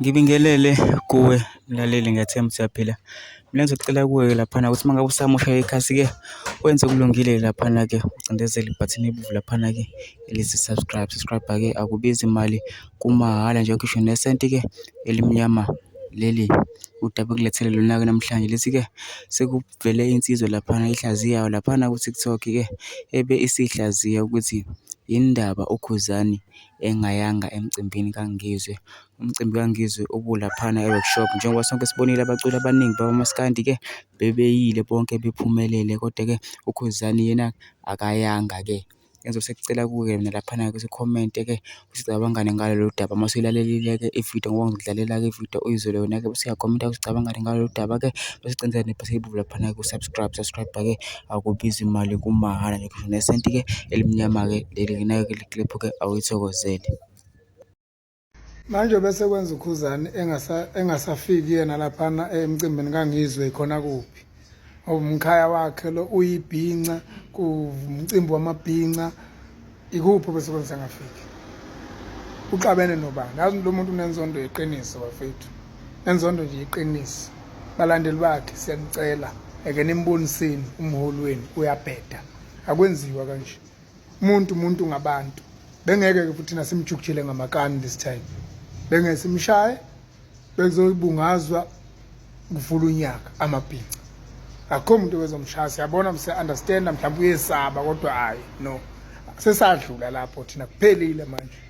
Ngibingelele kuwe mlaleli, ngiyathemba ukuthi uyaphila. Mina ngizocela kuwe laphana ukuthi mangabe usamosha ikhasi-ke wenze okulungile laphana-ke ucindezele ibhathini ebomvu laphana-ke elithi subscribe-ke akubizi imali, kumahhala nje ngisho nesenti-ke elimnyama leli udaba ekulethele lona-ke namhlanje lithi-ke sekuvele insizwa laphana ihlaziyayo laphana ku-TikTok-ke ebe isihlaziya ukuthi yini ndaba uKhuzani engayanga emcimbini kaNgizwe. Umcimbi kaNgizwe ubulaphana e-workshop njengoba sonke sibonile abaculi abaningi bamaskandi-ke bebeyile bonke bephumelele, kodwa-ke uKhuzani yena akayanga-ke. Ngizobe sekucela kuwe mina laphana-ke usikhomente-ke usicabangane ngalolu daba mase uyilalelile-ke ividiyo ngoba ngizokudlalela-ke ividiyo uyizwe yona-ke bese uyakhomenta usicabangane ngalolu daba-ke bese ucindezela nebhathini ebomvu laphana-ke ku-subscribe-ke akubizi imali, kumahhala nje ngisho nesenti-ke elimnyama-ke leli kliphu-ke awuyithokozele. Manje bese kwenza uKhuzani engasafiki yena laphana emcimbini kaNgizwe khona kuphi ngoba umkhaya wakhe lo uyibhinca, kumcimbi wamabhinca, ikuphi bese kwenza engafiki. Uxabene nobani? Yazi lo muntu unenzondo yeqiniso bafethu, nenzondo nje iqiniso. Balandeli bakhe siyanicela eke nimboniseni umholi wenu uyabheda, akwenziwa kanje. Umuntu ngabantu, bengeke futhi nasimjukujile ngamakani this time, bengeke simshaye, bekuzoyibungazwa kuvula unyaka amabhinca. Akho umuntu ozomshaya, siyabona mse-understanda mhlawumbe uyesaba kodwa hayi no, sesadlula lapho thina kuphelile manje.